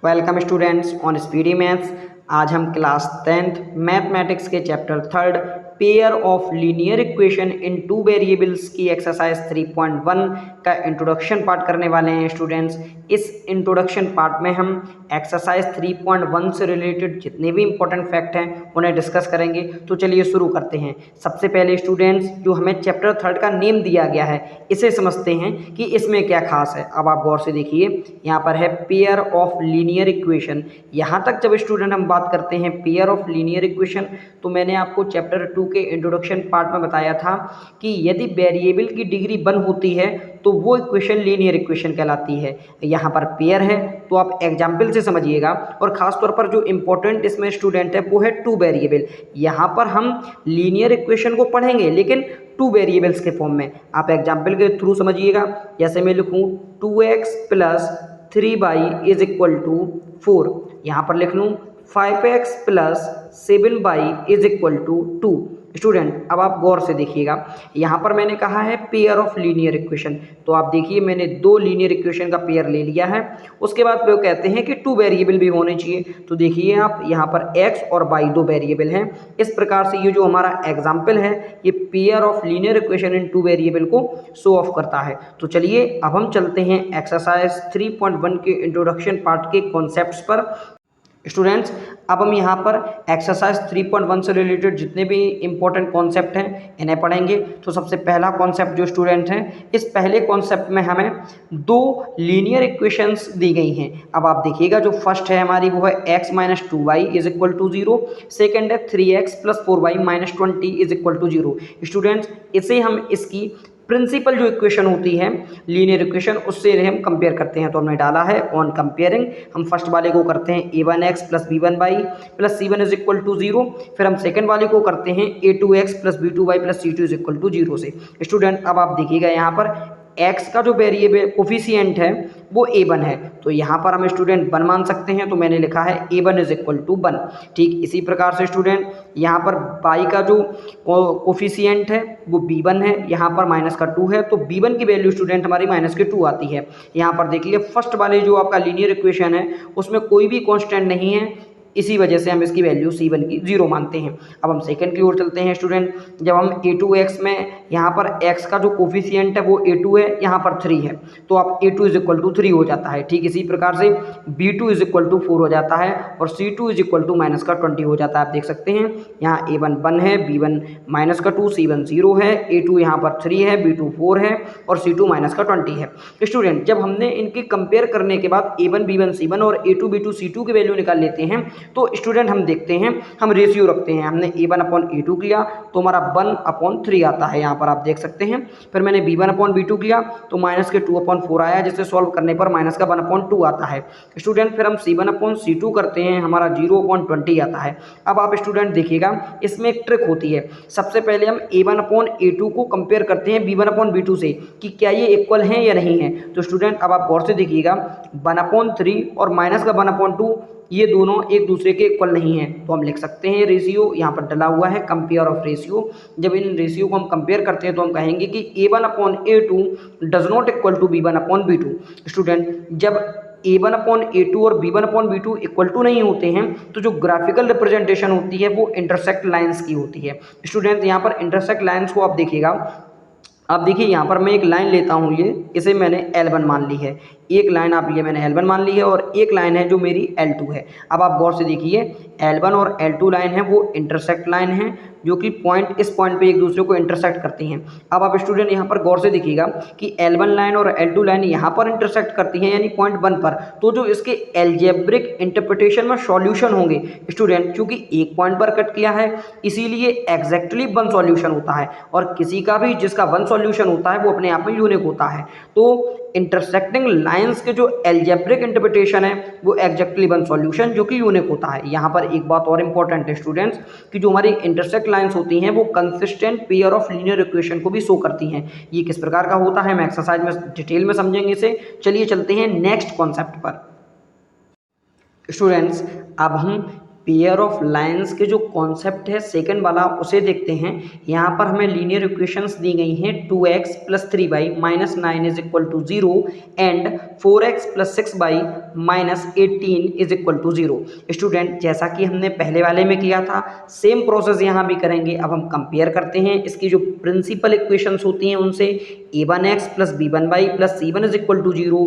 Welcome students on speedy maths. आज हम class 10th mathematics के chapter 3 pair of linear equation in two variables की exercise 3.1 का introduction part करने वाले हैं स्टूडेंट्स। इस इंट्रोडक्शन पार्ट में हम एक्सरसाइज 3.1 से रिलेटेड जितने भी इंपॉर्टेंट फैक्ट हैं उन्हें डिस्कस करेंगे। तो चलिए शुरू करते हैं। सबसे पहले स्टूडेंट्स, जो हमें चैप्टर 3 का नेम दिया गया है इसे समझते हैं कि इसमें क्या खास है। अब आप गौर से देखिए, यहाँ पर है पेयर ऑफ लीनियर इक्वेशन। यहाँ तक जब स्टूडेंट हम बात करते हैं पेयर ऑफ लीनियर इक्वेशन, तो मैंने आपको चैप्टर 2 के इंट्रोडक्शन पार्ट में बताया था कि यदि वेरिएबल की डिग्री 1 होती है तो वो इक्वेशन लीनियर इक्वेशन कहलाती है। यहाँ पर पेयर है तो आप एग्जाम्पल से समझिएगा, और ख़ास तौर पर जो इम्पोर्टेंट इसमें स्टूडेंट है वो है टू वेरिएबल। यहाँ पर हम लीनियर इक्वेशन को पढ़ेंगे लेकिन टू वेरिएबल्स के फॉर्म में। आप एग्जाम्पल के थ्रू समझिएगा। जैसे मैं लिखूँ 2x plus 3y is equal to 4, यहाँ पर लिख लूँ 5x plus 7y is equal to 2। Student अब आप गौर से देखिएगा, यहाँ पर मैंने कहा है पेयर ऑफ लीनियर इक्वेशन, तो आप देखिए मैंने दो लीनियर इक्वेशन का पेयर ले लिया है। उसके बाद वो कहते हैं कि टू वेरिएबल भी होने चाहिए, तो देखिए आप यहाँ पर x और y दो वेरिएबल हैं। इस प्रकार से ये जो हमारा एग्जाम्पल है ये pair of linear equation in two variable को शो ऑफ करता है। तो चलिए अब हम चलते हैं एक्सरसाइज 3.1 के इंट्रोडक्शन पार्ट के कॉन्सेप्ट्स पर। स्टूडेंट्स अब हम यहाँ पर एक्सरसाइज 3.1 से रिलेटेड जितने भी इंपॉर्टेंट कॉन्सेप्ट हैं इन्हें पढ़ेंगे। तो सबसे पहला कॉन्सेप्ट जो स्टूडेंट हैं, इस पहले कॉन्सेप्ट में हमें दो लीनियर इक्वेशंस दी गई हैं। अब आप देखिएगा, जो फर्स्ट है हमारी वो है x minus 2y is equal to 0, second है 3x plus 4y minus 20 is equal to 0। Students इसे हम इसकी प्रिंसिपल जो इक्वेशन होती है लीनियर इक्वेशन उससे हम कंपेयर करते हैं। तो हमने डाला है ऑन कंपेयरिंग, हम फर्स्ट वाले को करते हैं a1x plus b1y plus c1 is equal to 0, फिर हम सेकंड वाले को करते हैं a2x plus b2y plus c2 is equal to 0 से। स्टूडेंट अब आप देखिएगा यहाँ पर x का जो वेरिएबल कोफिशिएंट है वो a1 है, तो यहाँ पर हम स्टूडेंट 1 मान सकते हैं, तो मैंने लिखा है a1 इज इक्वल टू 1। ठीक इसी प्रकार से स्टूडेंट यहाँ पर y का जो कोफिशिएंट है वो b1 है, यहाँ पर माइनस का 2 है, तो b1 की वैल्यू स्टूडेंट हमारी माइनस के 2 आती है। यहाँ पर देख लीजिए फर्स्ट वाले जो आपका लीनियर इक्वेशन है उसमें कोई भी कांस्टेंट नहीं है, इसी वजह से हम इसकी वैल्यू c1 की 0 मानते हैं। अब हम सेकंड की ओर चलते हैं स्टूडेंट। जब हम a2x में यहाँ पर x का जो कोफिशिएंट है वो a2 है, यहाँ पर 3 है, तो आप a2 इज इक्वल टू 3 हो जाता है। ठीक इसी प्रकार से b2 इज इक्वल टू 4 हो जाता है और c2 is equal to minus का 20 हो जाता है। आप देख सकते हैं यहाँ a1 1 है, b1 माइनस का 2, c1 0 है, a2 यहाँ पर 3 है, b2 4 है और c2 माइनस का 20 है। स्टूडेंट जब हमने इनके कंपेयर करने के बाद a1 b1 c1 और a2 b2 c2 की वैल्यू निकाल लेते हैं, तो स्टूडेंट हम देखते हैं हम रेशियो रखते हैं। हमने a1 अपॉन a2 किया तो हमारा 1 अपॉन 3 आता है, यहाँ पर आप देख सकते हैं। फिर मैंने b1 अपॉन b2 किया तो माइनस के 2 अपॉन 4 आया, जिसे सॉल्व करने पर माइनस का 1 अपॉन 2 आता है। स्टूडेंट फिर हम c1 अपॉन c2 करते हैं, हमारा 0 अपॉन 20 आता है। अब आप स्टूडेंट देखिएगा इसमें एक ट्रिक होती है। सबसे पहले हम a1 अपॉन a2 को कंपेयर करते हैं b1 अपॉन b2 से कि क्या ये इक्वल हैं या नहीं है। तो स्टूडेंट अब आप गौर से देखिएगा 1 अपॉन 3 और माइनस का 1 अपॉन 2 ये दोनों एक दूसरे के इक्वल नहीं है, तो हम लिख सकते हैं रेशियो यहाँ पर डला हुआ है कंपेयर ऑफ रेशियो। जब इन रेशियो को हम कंपेयर करते हैं तो हम कहेंगे कि a1 upon a2 does not equal to b1 upon b2। Student जब a1 अपॉन a2 और b1 upon b2 equal to नहीं होते हैं तो जो ग्राफिकल रिप्रेजेंटेशन होती है वो इंटरसेक्ट लाइन्स की होती है। स्टूडेंट यहाँ पर इंटरसेक्ट लाइन्स को आप देखिएगा, आप देखिए यहाँ पर मैं एक लाइन लेता हूँ, इसे मैंने L1 मान ली है। एक लाइन आप ये मैंने L1 मान ली है और एक लाइन है जो मेरी L2 है। अब आप गौर से देखिए L1 और L2 लाइन है वो इंटरसेक्ट लाइन है जो कि पॉइंट इस पॉइंट पे एक दूसरे को इंटरसेक्ट करती हैं। अब आप स्टूडेंट यहाँ पर गौर से देखिएगा कि L1 लाइन और L2 लाइन यहाँ पर इंटरसेक्ट करती हैं यानी पॉइंट 1 पर, तो जो इसके एल्जेब्रिक इंटरप्रिटेशन में सॉल्यूशन होंगे स्टूडेंट, क्योंकि एक पॉइंट पर कट किया है इसीलिए एग्जैक्टली 1 सॉल्यूशन होता है, और किसी का भी जिसका 1 सॉल्यूशन होता है वो अपने आप में यूनिक होता है। तो इंटरसेक्टिंग लाइंस के जो एल्जेब्रिक इंटरप्रिटेशन है वो एग्जैक्टली 1 सॉल्यूशन जो कि यूनिक होता है। यहाँ पर एक बात और इंपॉर्टेंट है स्टूडेंट्स कि जो हमारी इंटरसेक्ट लाइंस होती हैं वो consistent pair of linear equation को भी शो करती हैं। ये किस प्रकार का होता है हम एक्सरसाइज में डिटेल में समझेंगे इसे। चलिए चलते हैं नेक्स्ट कॉन्सेप्ट पर। स्टूडेंट्स अब हम पेयर ऑफ लाइंस के जो कॉन्सेप्ट है सेकंड वाला उसे देखते हैं। यहाँ पर हमें लीनियर इक्वेशंस दी गई हैं 2x + 3y - 9 = 0 and 4x + 6y - 18 = 0। Student जैसा कि हमने पहले वाले में किया था सेम प्रोसेस यहाँ भी करेंगे। अब हम कंपेयर करते हैं इसकी जो प्रिंसिपल इक्वेशंस होती हैं उनसे। a1x + b1y + c1 = 0,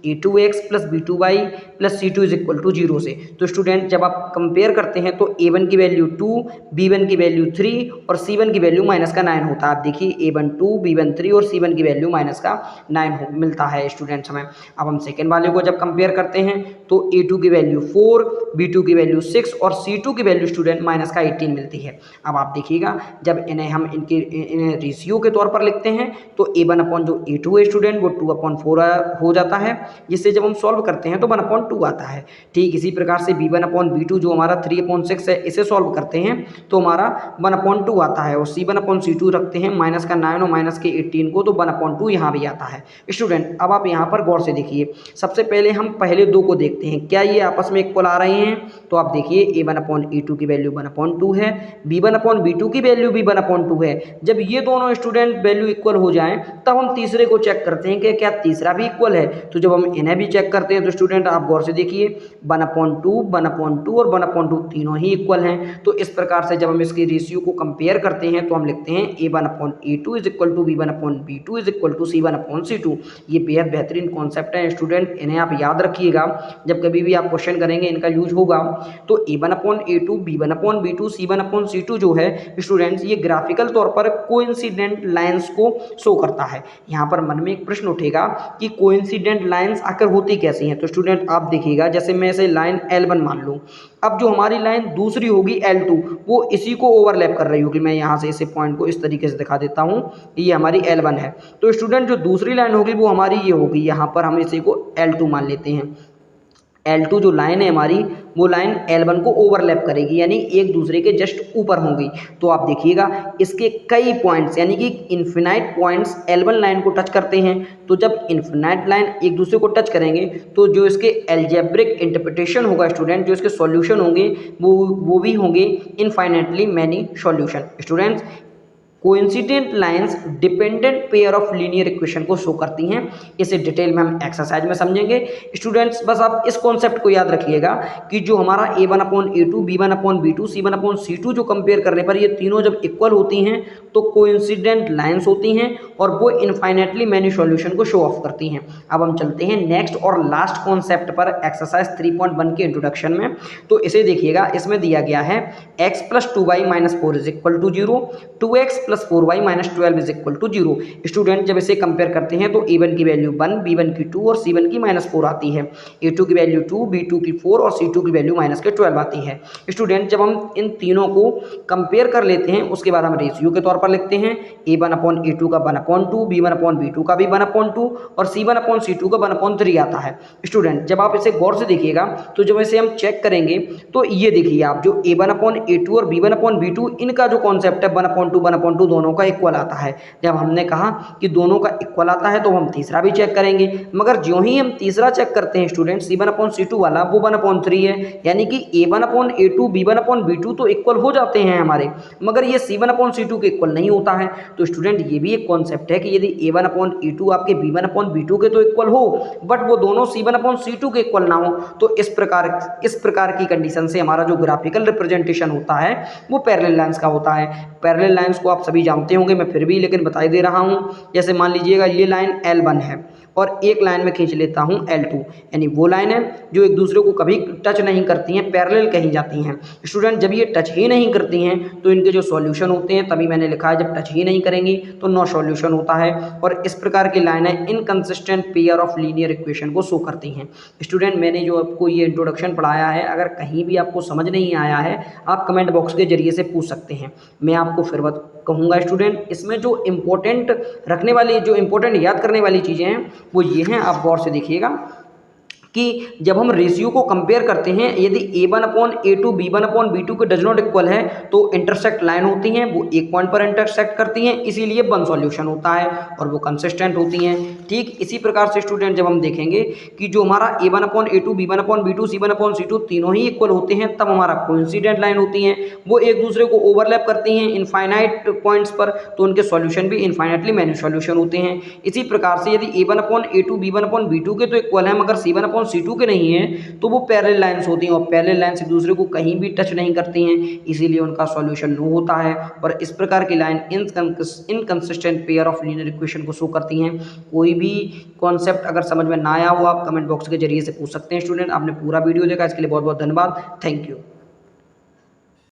a2x + b2y + c2 = 0 से। तो स्टूडेंट जब आप कंपेयर करते हैं तो a1 की वैल्यू 2, b1 की वैल्यू 3 और c1 की वैल्यू -9 होता है। आप देखिए a1 2, b1 3 और c1 की वैल्यू -9 मिलता है स्टूडेंट्स हमें। अब हम सेकेंड वाले को जब कंपेयर करते हैं तो a2 की वैल्यू 4, b2 की वैल्यू 6 और c2 की वैल्यू स्टूडेंट -18 मिलती है। अब आप देखिएगा जब इन्हें हम इन्हें रेशियो के तौर पर लिखते हैं तो a1 अपॉन जो a2 है स्टूडेंट वो 2/4 हो जाता है, जिससे जब हम सॉल्व करते हैं तो 1/2 आता है। ठीक इसी प्रकार से b1 अपॉन b2 जो हमारा 3/6 है इसे सॉल्व करते हैं तो हमारा 1/2 आता है, और c1 अपॉन c2 रखते हैं -9 और -18 को तो 1/2 यहाँ भी आता है। स्टूडेंट अब आप यहाँ पर गौर से देखिए, सबसे पहले हम पहले दो को देखते हैं क्या ये आपस में इक्वल आ रहे हैं। तो आप देखिए a1 अपॉन a2 की वैल्यू 1/2 है, b1 अपॉन b2 की वैल्यू भी 1/2 है। जब ये दोनों स्टूडेंट वैल्यू इक्वल हो जाएं तब हम तीसरे को चेक करते हैं कि क्या तीसरा भी इक्वल है। तो जब हम इन्हें भी चेक करते हैं तो स्टूडेंट आप गौर से देखिए 1/2, 1/2 और 1/2 तीनों ही इक्वल हैं। तो इस प्रकार से जब हम इसकी रेशियो को कंपेयर करते हैं तो हम लिखते हैं a1 upon a2 = b1 upon b2 = c1 upon c2। ये बेहद बेहतरीन कॉन्सेप्ट है स्टूडेंट, इन्हें आप याद रखिएगा जब कभी भी आप क्वेश्चन करेंगे इनका यूज होगा। तो a1 upon a2, b1 upon b2, c1 upon c2 जो है स्टूडेंट्स ये ग्राफिकल तौर पर कोइंसिडेंट लाइंस को शो करता है। यहाँ पर मन में एक प्रश्न उठेगा कि कोइंसिडेंट लाइंस आखिर होती कैसी हैं। तो स्टूडेंट आप देखिएगा जैसे मैं इसे लाइन L1 मान लूँ, अब जो हमारी लाइन दूसरी होगी L2 वो इसी को ओवरलैप कर रही होगी। मैं यहाँ से इसे पॉइंट को इस तरीके से दिखा देता हूँ, ये हमारी L1 है। तो स्टूडेंट जो दूसरी लाइन होगी वो हमारी ये होगी, यहाँ पर हम इसी को L2 मान लेते हैं। L2 जो लाइन है हमारी वो लाइन L1 को ओवरलैप करेगी, यानी एक दूसरे के जस्ट ऊपर होंगी। तो आप देखिएगा इसके कई पॉइंट्स यानी कि इन्फिनाइट पॉइंट्स L1 लाइन को टच करते हैं। तो जब इन्फिनाइट लाइन एक दूसरे को टच करेंगे तो जो इसके एल्जेब्रिक इंटरप्रिटेशन होगा स्टूडेंट, जो इसके सॉल्यूशन होंगे वो भी होंगे infinitely many solution. Students coincident lines dependent pair of linear equation को शो करती हैं। इसे डिटेल में हम एक्सरसाइज में समझेंगे। स्टूडेंट्स बस आप इस कॉन्सेप्ट को याद रखिएगा कि जो हमारा a1 upon a2, b1 upon b2, c1 upon c2 जो कंपेयर करने पर ये तीनों जब इक्वल होती हैं तो कोइंसिडेंट लाइंस होती हैं और वो इनफाइनाइटली मैनी सॉल्यूशन को शो ऑफ करती हैं। अब हम चलते हैं नेक्स्ट और लास्ट कॉन्सेप्ट पर एक्सरसाइज 3.1 के इंट्रोडक्शन में। तो इसे देखिएगा, इसमें दिया गया है x + 2y - 4 = 0, 2x + 4y - 12 = 0। Student जब इसे कंपेयर करते हैं तो a1 की वैल्यू 1, b1 की 2 और c1 की -4 आती है, a2 की वैल्यू 2, b2 की 4 और c2 की वैल्यू -12 आती है। स्टूडेंट जब हम इन तीनों को कंपेयर कर लेते हैं उसके बाद हम रेशियो के तौर पर लिखते हैं a1 अपॉन a2 का 1/2, b1 अपॉन b2 का भी 1/2 और c1 अपॉन c2 का 1/3 आता है। स्टूडेंट जब आप इसे गौर से देखिएगा तो जब इसे हम चेक करेंगे तो ये देखिए आप जो a1 अपॉन a2 और b1 अपॉन b2 इनका जो कॉन्सेप्ट है 1/2 दोनों का इक्वल आता है। जब हमने कहा कि दोनों का इक्वल आता है तो हम तीसरा भी चेक करेंगे, मगर जो ही हम तीसरा चेक करते हैं स्टूडेंट c1 अपॉन c2 वाला वो 1/3 है, यानी कि a1 upon a2, b1 upon b2 तो इक्वल हो जाते हैं हमारे, मगर ये c1 अपॉन c2 के इक्वल नहीं होता है। तो स्टूडेंट ये भी एक कॉन्सेप्ट है कि यदि a1 अपॉन a2 आपके b1 अपॉन b2 के तो इक्वल हो बट वो दोनों c1 अपॉन c2 के इक्वल ना हो तो इस प्रकार की कंडीशन से हमारा जो ग्राफिकल रिप्रेजेंटेशन होता है वो पैरेलल लाइंस का होता है। पैरेलल लाइंस को आप सभी जानते होंगे, मैं फिर भी लेकिन बता दे रहा हूँ। जैसे मान लीजिएगा ये लाइन L1 है और एक लाइन में खींच लेता हूँ L2, यानी वो लाइन है जो एक दूसरे को कभी टच नहीं करती हैं, पैरेलल कही जाती हैं। स्टूडेंट जब ये टच ही नहीं करती हैं तो इनके जो सॉल्यूशन होते हैं, तभी मैंने लिखा है जब टच ही नहीं करेंगी तो नो सॉल्यूशन होता है। और इस प्रकार की लाइनें inconsistent pair of linear equation को शो करती हैं। स्टूडेंट मैंने जो आपको ये इंट्रोडक्शन पढ़ाया है, अगर कहीं भी आपको समझ नहीं आया है आप कमेंट बॉक्स के जरिए से पूछ सकते हैं, मैं आपको फिर कहूँगा। स्टूडेंट इसमें जो इम्पोर्टेंट याद करने वाली चीज़ें हैं वो ये हैं, आप गौर से देखिएगा। कि जब हम रेशियो को कंपेयर करते हैं, यदि a1/a2 b1/b2 के डज नॉट इक्वल है तो इंटरसेक्ट लाइन होती हैं, वो एक पॉइंट पर इंटरसेक्ट करती हैं, इसीलिए वन सॉल्यूशन होता है और वो कंसिस्टेंट होती हैं। ठीक इसी प्रकार से स्टूडेंट जब हम देखेंगे कि जो हमारा a1/a2 b1/b2 c1/c2 तीनों ही इक्वल होते हैं, तब हमारा कोइंसिडेंट लाइन होती हैं, वो एक दूसरे को ओवरलैप करती हैं इनफाइनाइट पॉइंट्स पर, तो उनके सॉल्यूशन भी इनफाइनाइटली मैनी सॉल्यूशन होते हैं। इसी प्रकार से यदि a1/a2 b1/b2 के तो इक्वल है मगर c1/c2 के नहीं है, तो वो पैरेलल लाइंस होती हैं और पैरेलल लाइंस एक दूसरे को कहीं भी टच नहीं करती हैं, इसीलिए उनका सॉल्यूशन नो होता है। और इस प्रकार की line inconsistent pair of linear equation को शो करती हैं। कोई भी कॉन्सेप्ट अगर समझ में ना आया हो आप कमेंट बॉक्स के जरिए से पूछ सकते हैं स्टूडेंट। आपने पूरा वीडियो देखा, इसके लिए बहुत बहुत धन्यवाद। Thank you.